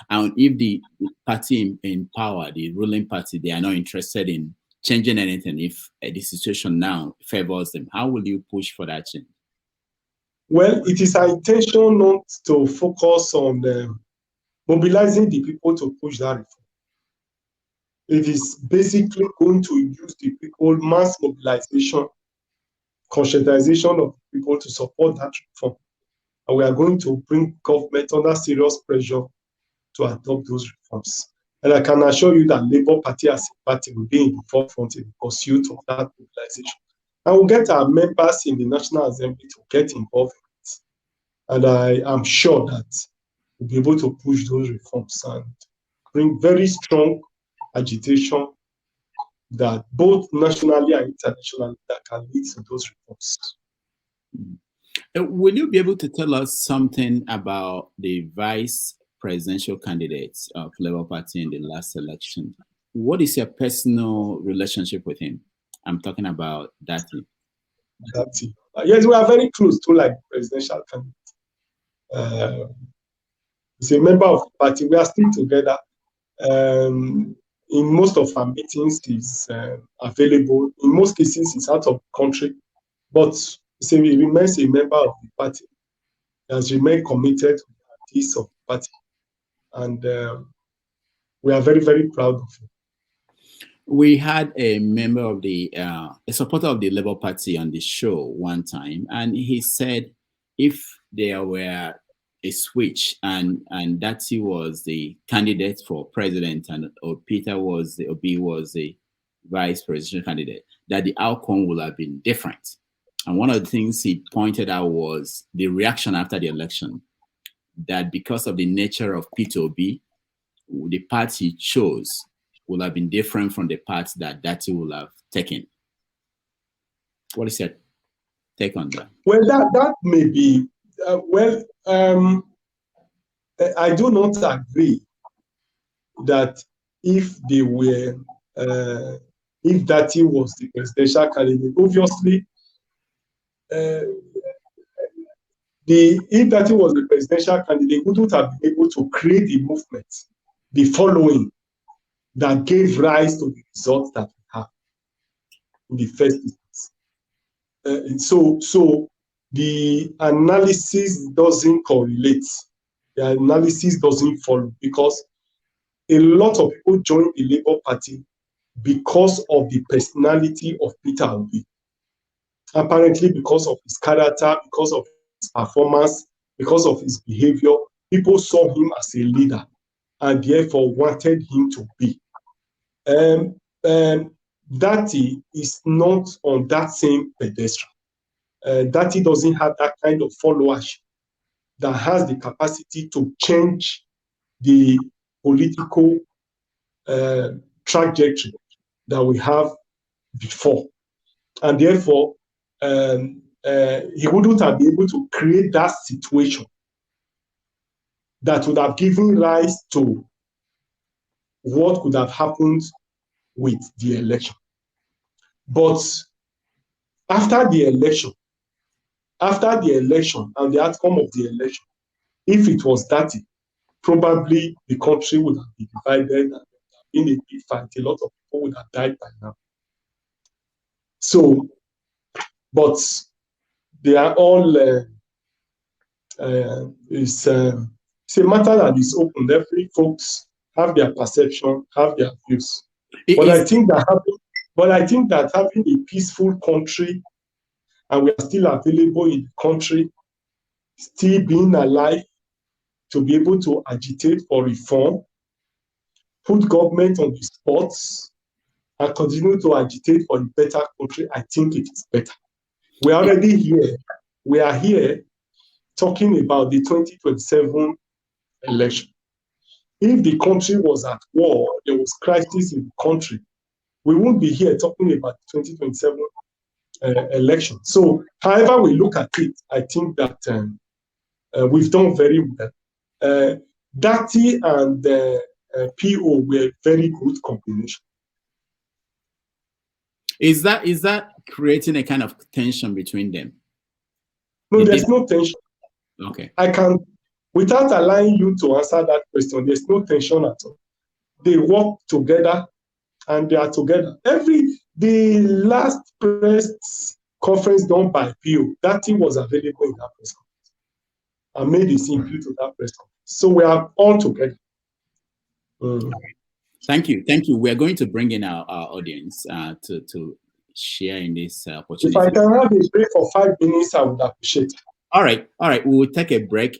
And if the party in power, the ruling party, they are not interested in changing anything, if the situation now favors them, how will you push for that change? Well, it is our intention not to focus on mobilizing the people to push that reform. It is basically going to use the people, mass mobilization, conscientization of people to support that reform. And we are going to bring government under serious pressure to adopt those reforms. And I can assure you that Labour Party as a party will be in the forefront in the pursuit of that mobilization. And we'll get our members in the National Assembly to get involved in it. And I am sure that we'll be able to push those reforms and bring very strong agitation that both nationally and internationally that can lead to those reforms. Will you be able to tell us something about the vice presidential candidates of Labour Party in the last election? What is your personal relationship with him? I'm talking about Datti. Datti. Yes, we are very close to like presidential candidate. He's a member of the party. We are still together. In most of our meetings, he's available. In most cases, he's out of the country. But he remains a member of the party. He has remained committed to the activities of the party. And we are very, very proud of him. We had a member of the, a supporter of the Labour Party on the show one time, and he said if there were a switch and Datti was the candidate for president and Peter Obi was the vice presidential candidate, that the outcome would have been different. And one of the things he pointed out was the reaction after the election, that because of the nature of Peter Obi, the path he chose would have been different from the path that Datti would have taken. What is your take on that? Well, that may be, I do not agree that if they were, if Datti was the presidential candidate, obviously, if Datti was the presidential candidate, we wouldn't have been able to create the movement, the following that gave rise to the results that we have in the first instance. So the analysis doesn't correlate. The analysis doesn't follow because a lot of people joined the Labour Party because of the personality of Peter Obi. Apparently because of his character, because of his performance, because of his behavior, people saw him as a leader and therefore wanted him to be. Datti is not on that same pedestal. Datti doesn't have that kind of followership that has the capacity to change the political trajectory that we have before. And therefore, he wouldn't have been able to create that situation that would have given rise to what could have happened with the election. But after the election and the outcome of the election, if it was Datti, probably the country would have been divided and in a big fight. A lot of people would have died by now. So, but they are all, it's a matter that is open. Every folks have their perception, have their views. But I think that having a peaceful country, and we are still available in the country, still being alive, to be able to agitate for reform, put government on the spot, and continue to agitate for a better country, I think it is better. We are already here. We are here talking about the 2027 election. If the country was at war, there was crisis in the country, we won't be here talking about the 2027 election. So, however we look at it, I think that we've done very well. Datti and PO were a very good combination. Is that creating a kind of tension between them? No, there's no tension. Okay. I can without allowing you to answer that question, there's no tension at all. They work together and they are together. The last press conference done by PO, that thing was available in that press conference and made his input to that press conference. So we are all together. Thank you. Thank you. We're going to bring in our audience to share in this opportunity. If I can have a break for 5 minutes, I would appreciate it. All right. We will take a break.